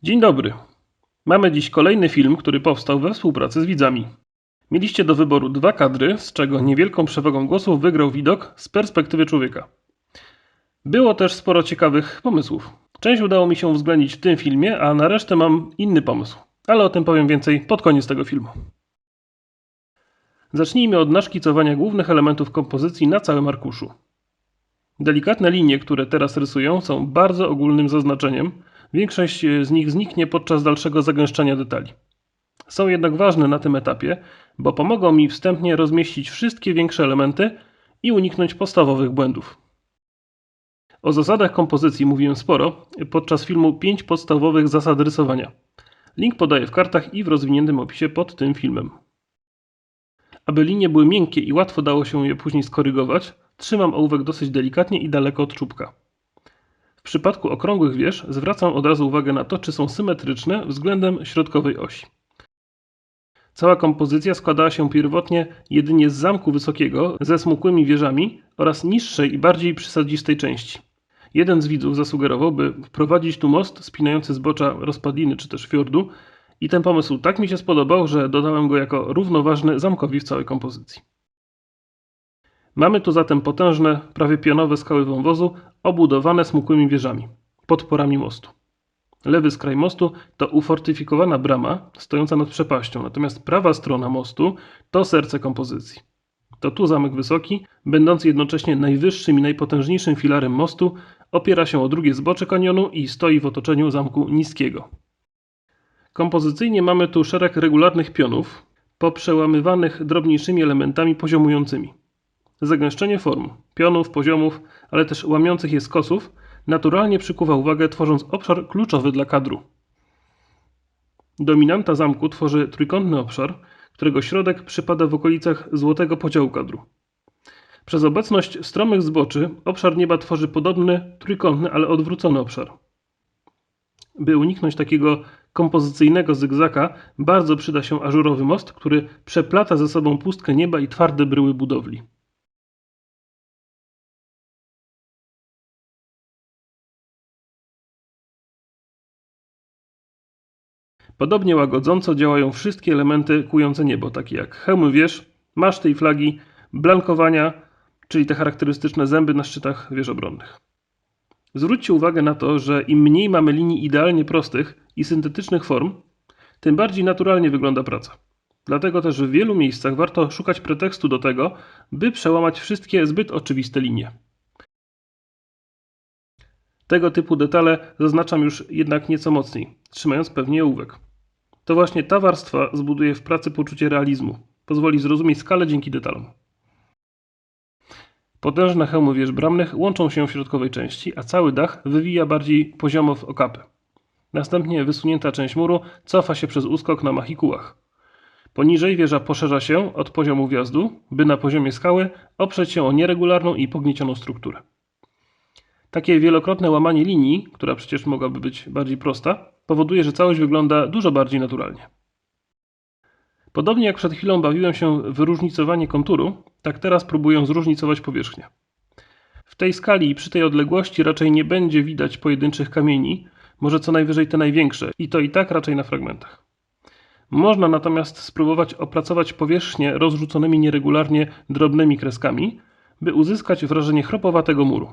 Dzień dobry. Mamy dziś kolejny film, który powstał we współpracy z widzami. Mieliście do wyboru 2 kadry, z czego niewielką przewagą głosów wygrał widok z perspektywy człowieka. Było też sporo ciekawych pomysłów. Część udało mi się uwzględnić w tym filmie, a na resztę mam inny pomysł. Ale o tym powiem więcej pod koniec tego filmu. Zacznijmy od naszkicowania głównych elementów kompozycji na całym arkuszu. Delikatne linie, które teraz rysuję, są bardzo ogólnym zaznaczeniem. Większość z nich zniknie podczas dalszego zagęszczania detali. Są jednak ważne na tym etapie, bo pomogą mi wstępnie rozmieścić wszystkie większe elementy i uniknąć podstawowych błędów. O zasadach kompozycji mówiłem sporo podczas filmu 5 podstawowych zasad rysowania. Link podaję w kartach i w rozwiniętym opisie pod tym filmem. Aby linie były miękkie i łatwo dało się je później skorygować, trzymam ołówek dosyć delikatnie i daleko od czubka. W przypadku okrągłych wież zwracam od razu uwagę na to, czy są symetryczne względem środkowej osi. Cała kompozycja składała się pierwotnie jedynie z zamku wysokiego ze smukłymi wieżami oraz niższej i bardziej przysadzistej części. Jeden z widzów zasugerował, by wprowadzić tu most spinający zbocza rozpadliny czy też fiordu i ten pomysł tak mi się spodobał, że dodałem go jako równoważny zamkowi w całej kompozycji. Mamy tu zatem potężne, prawie pionowe skały wąwozu obudowane smukłymi wieżami, podporami mostu. Lewy skraj mostu to ufortyfikowana brama stojąca nad przepaścią, natomiast prawa strona mostu to serce kompozycji. To tu zamek wysoki, będący jednocześnie najwyższym i najpotężniejszym filarem mostu, opiera się o drugie zbocze kanionu i stoi w otoczeniu zamku niskiego. Kompozycyjnie mamy tu szereg regularnych pionów, poprzełamywanych drobniejszymi elementami poziomującymi. Zagęszczenie form, pionów, poziomów, ale też łamiących je skosów naturalnie przykuwa uwagę, tworząc obszar kluczowy dla kadru. Dominanta zamku tworzy trójkątny obszar, którego środek przypada w okolicach złotego podziału kadru. Przez obecność stromych zboczy obszar nieba tworzy podobny, trójkątny, ale odwrócony obszar. By uniknąć takiego kompozycyjnego zygzaka, bardzo przyda się ażurowy most, który przeplata ze sobą pustkę nieba i twarde bryły budowli. Podobnie łagodząco działają wszystkie elementy kujące niebo, takie jak hełmy wież, maszty i flagi, blankowania, czyli te charakterystyczne zęby na szczytach wież obronnych. Zwróćcie uwagę na to, że im mniej mamy linii idealnie prostych i syntetycznych form, tym bardziej naturalnie wygląda praca. Dlatego też w wielu miejscach warto szukać pretekstu do tego, by przełamać wszystkie zbyt oczywiste linie. Tego typu detale zaznaczam już jednak nieco mocniej, trzymając pewnie ołówek. To właśnie ta warstwa zbuduje w pracy poczucie realizmu. Pozwoli zrozumieć skalę dzięki detalom. Potężne hełmy wież bramnych łączą się w środkowej części, a cały dach wywija bardziej poziomo w okapy. Następnie wysunięta część muru cofa się przez uskok na machikułach. Poniżej wieża poszerza się od poziomu wjazdu, by na poziomie skały oprzeć się o nieregularną i pogniecioną strukturę. Takie wielokrotne łamanie linii, która przecież mogłaby być bardziej prosta, powoduje, że całość wygląda dużo bardziej naturalnie. Podobnie jak przed chwilą bawiłem się w różnicowanie konturu, tak teraz próbuję zróżnicować powierzchnię. W tej skali i przy tej odległości raczej nie będzie widać pojedynczych kamieni, może co najwyżej te największe, i to i tak raczej na fragmentach. Można natomiast spróbować opracować powierzchnię rozrzuconymi nieregularnie drobnymi kreskami, by uzyskać wrażenie chropowatego muru.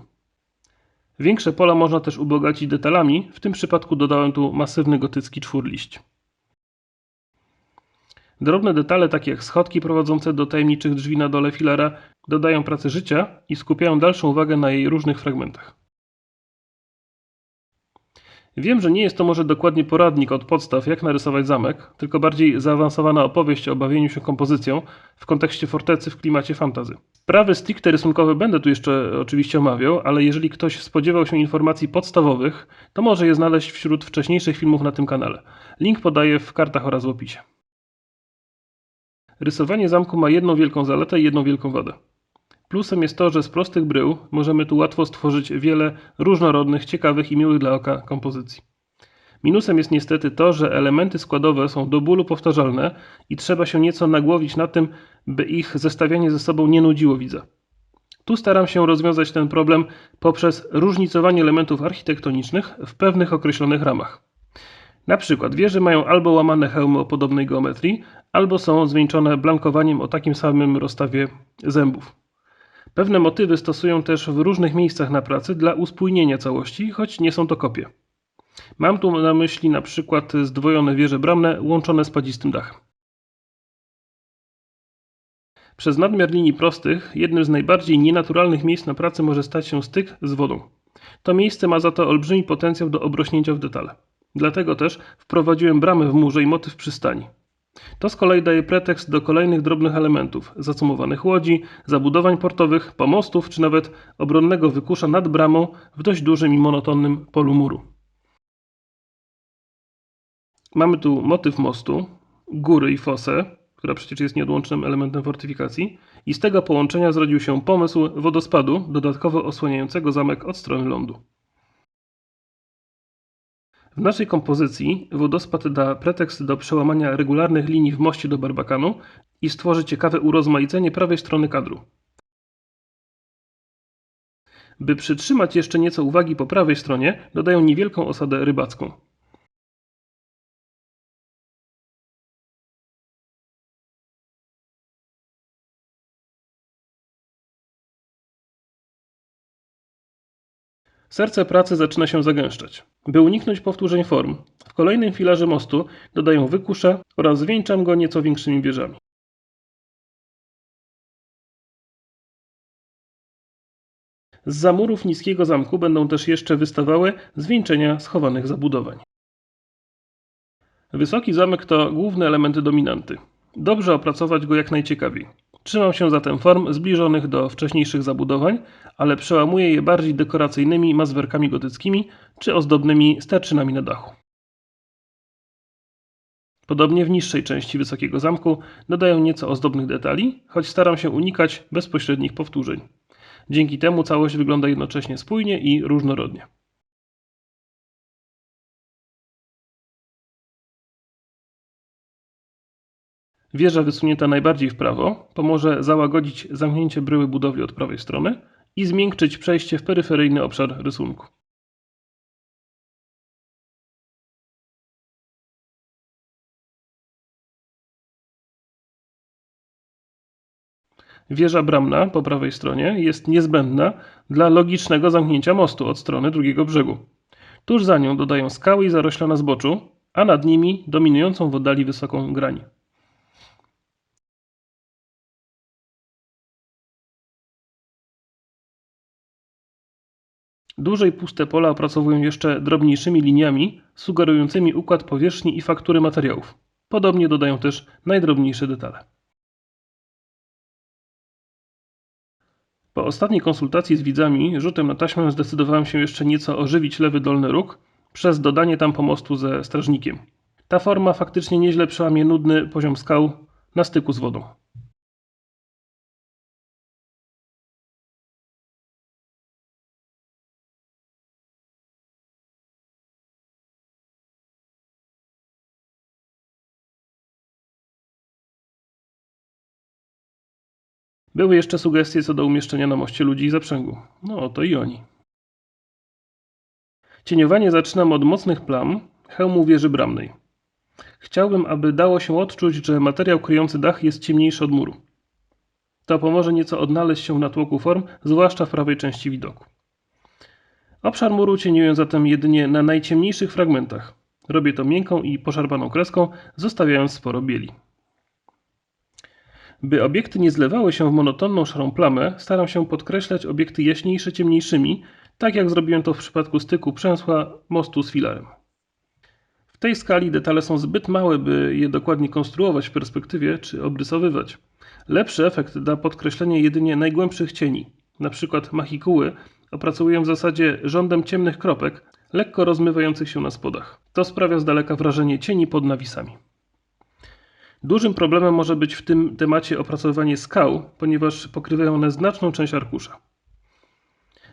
Większe pola można też ubogacić detalami, w tym przypadku dodałem tu masywny gotycki czwórliść. Drobne detale takie jak schodki prowadzące do tajemniczych drzwi na dole filara dodają pracy życia i skupiają dalszą uwagę na jej różnych fragmentach. Wiem, że nie jest to może dokładnie poradnik od podstaw jak narysować zamek, tylko bardziej zaawansowana opowieść o bawieniu się kompozycją w kontekście fortecy w klimacie fantasy. Sprawy stricte rysunkowe będę tu jeszcze oczywiście omawiał, ale jeżeli ktoś spodziewał się informacji podstawowych, to może je znaleźć wśród wcześniejszych filmów na tym kanale. Link podaję w kartach oraz w opisie. Rysowanie zamku ma jedną wielką zaletę i jedną wielką wadę. Plusem jest to, że z prostych brył możemy tu łatwo stworzyć wiele różnorodnych, ciekawych i miłych dla oka kompozycji. Minusem jest niestety to, że elementy składowe są do bólu powtarzalne i trzeba się nieco nagłowić na tym, by ich zestawianie ze sobą nie nudziło widza. Tu staram się rozwiązać ten problem poprzez różnicowanie elementów architektonicznych w pewnych określonych ramach. Na przykład wieże mają albo łamane hełmy o podobnej geometrii, albo są zwieńczone blankowaniem o takim samym rozstawie zębów. Pewne motywy stosują też w różnych miejscach na pracy dla uspójnienia całości, choć nie są to kopie. Mam tu na myśli na przykład zdwojone wieże bramne łączone spadzistym dachem. Przez nadmiar linii prostych, jednym z najbardziej nienaturalnych miejsc na pracy może stać się styk z wodą. To miejsce ma za to olbrzymi potencjał do obrośnięcia w detale. Dlatego też wprowadziłem bramę w murze i motyw przystani. To z kolei daje pretekst do kolejnych drobnych elementów, zacumowanych łodzi, zabudowań portowych, pomostów czy nawet obronnego wykusza nad bramą w dość dużym i monotonnym polu muru. Mamy tu motyw mostu, góry i fosę, która przecież jest nieodłącznym elementem fortyfikacji, i z tego połączenia zrodził się pomysł wodospadu dodatkowo osłaniającego zamek od strony lądu. W naszej kompozycji wodospad da pretekst do przełamania regularnych linii w moście do Barbakanu i stworzy ciekawe urozmaicenie prawej strony kadru. By przytrzymać jeszcze nieco uwagi po prawej stronie, dodaję niewielką osadę rybacką. Serce pracy zaczyna się zagęszczać. By uniknąć powtórzeń form, w kolejnym filarze mostu dodaję wykuszę oraz zwieńczam go nieco większymi wieżami. Zza murów niskiego zamku będą też jeszcze wystawały zwieńczenia schowanych zabudowań. Wysoki zamek to główny element dominanty. Dobrze opracować go jak najciekawiej. Trzymam się zatem form zbliżonych do wcześniejszych zabudowań, ale przełamuję je bardziej dekoracyjnymi mazwerkami gotyckimi czy ozdobnymi sterczynami na dachu. Podobnie w niższej części wysokiego zamku dodaję nieco ozdobnych detali, choć staram się unikać bezpośrednich powtórzeń. Dzięki temu całość wygląda jednocześnie spójnie i różnorodnie. Wieża wysunięta najbardziej w prawo pomoże załagodzić zamknięcie bryły budowli od prawej strony i zmiękczyć przejście w peryferyjny obszar rysunku. Wieża bramna po prawej stronie jest niezbędna dla logicznego zamknięcia mostu od strony drugiego brzegu. Tuż za nią dodaję skały i zarośla na zboczu, a nad nimi dominującą w oddali wysoką grań. Duże i puste pola opracowuję jeszcze drobniejszymi liniami, sugerującymi układ powierzchni i faktury materiałów. Podobnie dodaję też najdrobniejsze detale. Po ostatniej konsultacji z widzami rzutem na taśmę zdecydowałem się jeszcze nieco ożywić lewy dolny róg przez dodanie tam pomostu ze strażnikiem. Ta forma faktycznie nieźle przełamie nudny poziom skał na styku z wodą. Były jeszcze sugestie co do umieszczenia na moście ludzi i zaprzęgu. No to i oni. Cieniowanie zaczynam od mocnych plam hełmu wieży bramnej. Chciałbym, aby dało się odczuć, że materiał kryjący dach jest ciemniejszy od muru. To pomoże nieco odnaleźć się na tłoku form, zwłaszcza w prawej części widoku. Obszar muru cieniuję zatem jedynie na najciemniejszych fragmentach. Robię to miękką i poszarpaną kreską, zostawiając sporo bieli. By obiekty nie zlewały się w monotonną szarą plamę, staram się podkreślać obiekty jaśniejsze ciemniejszymi, tak jak zrobiłem to w przypadku styku przęsła mostu z filarem. W tej skali detale są zbyt małe, by je dokładnie konstruować w perspektywie czy obrysowywać. Lepszy efekt da podkreślenie jedynie najgłębszych cieni. Na przykład machikuły opracowuję w zasadzie rządem ciemnych kropek, lekko rozmywających się na spodach. To sprawia z daleka wrażenie cieni pod nawisami. Dużym problemem może być w tym temacie opracowywanie skał, ponieważ pokrywają one znaczną część arkusza.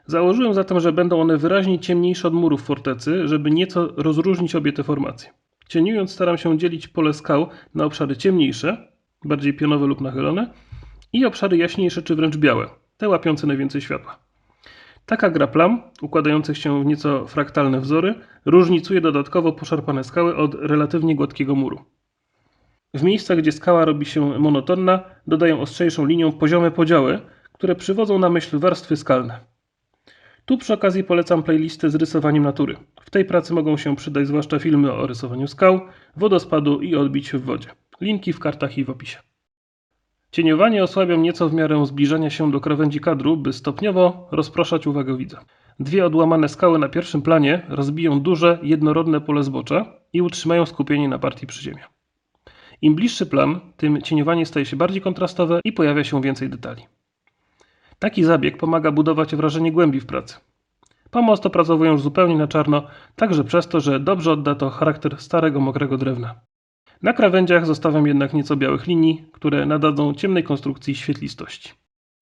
Założyłem zatem, że będą one wyraźnie ciemniejsze od murów fortecy, żeby nieco rozróżnić obie te formacje. Cieniując staram się dzielić pole skał na obszary ciemniejsze, bardziej pionowe lub nachylone, i obszary jaśniejsze czy wręcz białe, te łapiące najwięcej światła. Taka gra plam, układających się w nieco fraktalne wzory, różnicuje dodatkowo poszarpane skały od relatywnie gładkiego muru. W miejscach, gdzie skała robi się monotonna, dodają ostrzejszą linią poziome podziały, które przywodzą na myśl warstwy skalne. Tu przy okazji polecam playlistę z rysowaniem natury. W tej pracy mogą się przydać zwłaszcza filmy o rysowaniu skał, wodospadu i odbić w wodzie. Linki w kartach i w opisie. Cieniowanie osłabiam nieco w miarę zbliżania się do krawędzi kadru, by stopniowo rozproszać uwagę widza. Dwie odłamane skały na pierwszym planie rozbiją duże, jednorodne pole zbocza i utrzymają skupienie na partii przyziemia. Im bliższy plan, tym cieniowanie staje się bardziej kontrastowe i pojawia się więcej detali. Taki zabieg pomaga budować wrażenie głębi w pracy. Pomost opracowuję już zupełnie na czarno, także przez to, że dobrze odda to charakter starego, mokrego drewna. Na krawędziach zostawiam jednak nieco białych linii, które nadadzą ciemnej konstrukcji świetlistości.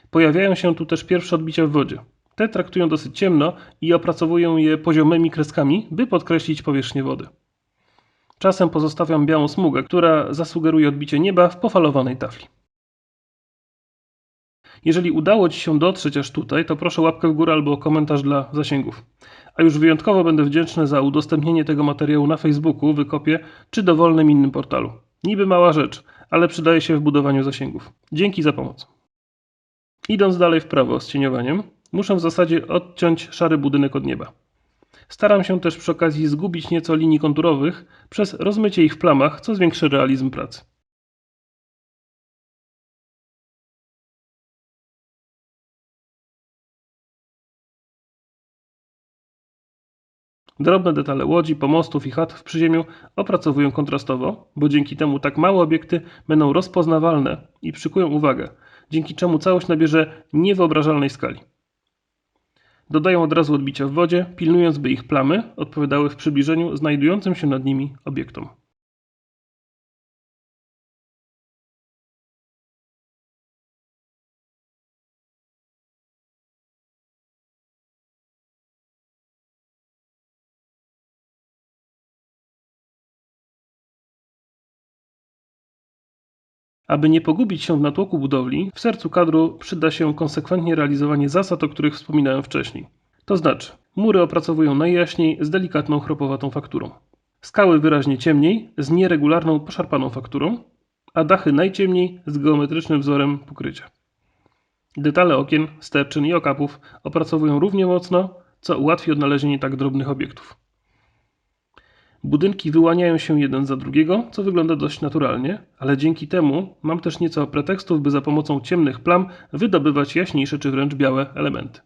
Pojawiają się tu też pierwsze odbicia w wodzie. Te traktują dosyć ciemno i opracowuję je poziomymi kreskami, by podkreślić powierzchnię wody. Czasem pozostawiam białą smugę, która zasugeruje odbicie nieba w pofalowanej tafli. Jeżeli udało Ci się dotrzeć aż tutaj, to proszę łapkę w górę albo komentarz dla zasięgów. A już wyjątkowo będę wdzięczny za udostępnienie tego materiału na Facebooku, Wykopie czy dowolnym innym portalu. Niby mała rzecz, ale przydaje się w budowaniu zasięgów. Dzięki za pomoc. Idąc dalej w prawo z cieniowaniem, muszę w zasadzie odciąć szary budynek od nieba. Staram się też przy okazji zgubić nieco linii konturowych przez rozmycie ich w plamach, co zwiększy realizm pracy. Drobne detale łodzi, pomostów i chat w przyziemiu opracowuję kontrastowo, bo dzięki temu tak małe obiekty będą rozpoznawalne i przykują uwagę, dzięki czemu całość nabierze niewyobrażalnej skali. Dodaję od razu odbicia w wodzie, pilnując, by ich plamy odpowiadały w przybliżeniu znajdującym się nad nimi obiektom. Aby nie pogubić się w natłoku budowli, w sercu kadru przyda się konsekwentnie realizowanie zasad, o których wspominałem wcześniej. To znaczy, mury opracowują najjaśniej z delikatną chropowatą fakturą. Skały wyraźnie ciemniej z nieregularną poszarpaną fakturą, a dachy najciemniej z geometrycznym wzorem pokrycia. Detale okien, sterczyn i okapów opracowują równie mocno, co ułatwi odnalezienie tak drobnych obiektów. Budynki wyłaniają się jeden za drugiego, co wygląda dość naturalnie, ale dzięki temu mam też nieco pretekstów, by za pomocą ciemnych plam wydobywać jaśniejsze czy wręcz białe elementy.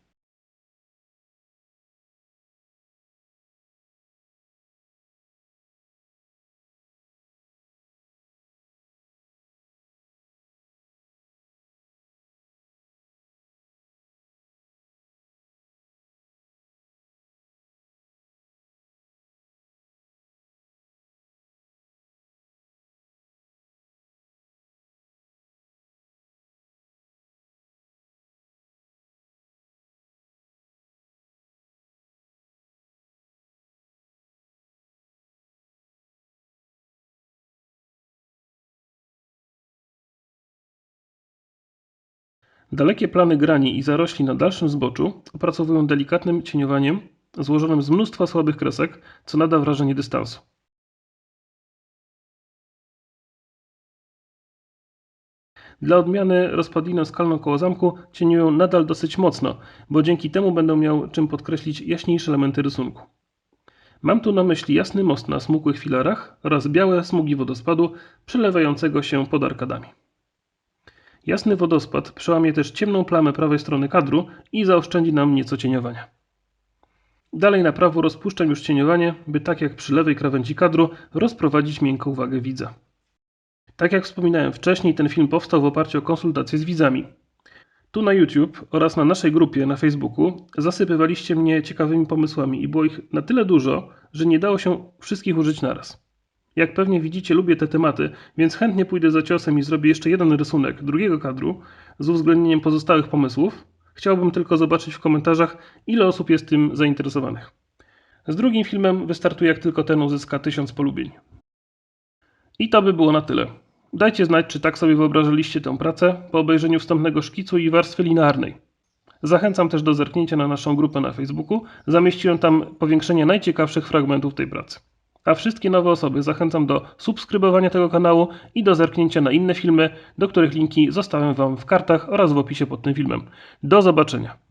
Dalekie plany grani i zarośli na dalszym zboczu opracowują delikatnym cieniowaniem złożonym z mnóstwa słabych kresek, co nada wrażenie dystansu. Dla odmiany rozpadlinę skalną koło zamku cieniuję nadal dosyć mocno, bo dzięki temu będę miał czym podkreślić jaśniejsze elementy rysunku. Mam tu na myśli jasny most na smukłych filarach oraz białe smugi wodospadu przelewającego się pod arkadami. Jasny wodospad przełamie też ciemną plamę prawej strony kadru i zaoszczędzi nam nieco cieniowania. Dalej na prawo rozpuszczam już cieniowanie, by tak jak przy lewej krawędzi kadru rozprowadzić miękką uwagę widza. Tak jak wspominałem wcześniej, ten film powstał w oparciu o konsultacje z widzami. Tu na YouTube oraz na naszej grupie na Facebooku zasypywaliście mnie ciekawymi pomysłami i było ich na tyle dużo, że nie dało się wszystkich użyć naraz. Jak pewnie widzicie, lubię te tematy, więc chętnie pójdę za ciosem i zrobię jeszcze jeden rysunek drugiego kadru z uwzględnieniem pozostałych pomysłów. Chciałbym tylko zobaczyć w komentarzach, ile osób jest tym zainteresowanych. Z drugim filmem wystartuję, jak tylko ten uzyska 1000 polubień. I to by było na tyle. Dajcie znać, czy tak sobie wyobrażaliście tę pracę po obejrzeniu wstępnego szkicu i warstwy linearnej. Zachęcam też do zerknięcia na naszą grupę na Facebooku. Zamieściłem tam powiększenie najciekawszych fragmentów tej pracy. A wszystkie nowe osoby zachęcam do subskrybowania tego kanału i do zerknięcia na inne filmy, do których linki zostawiam Wam w kartach oraz w opisie pod tym filmem. Do zobaczenia.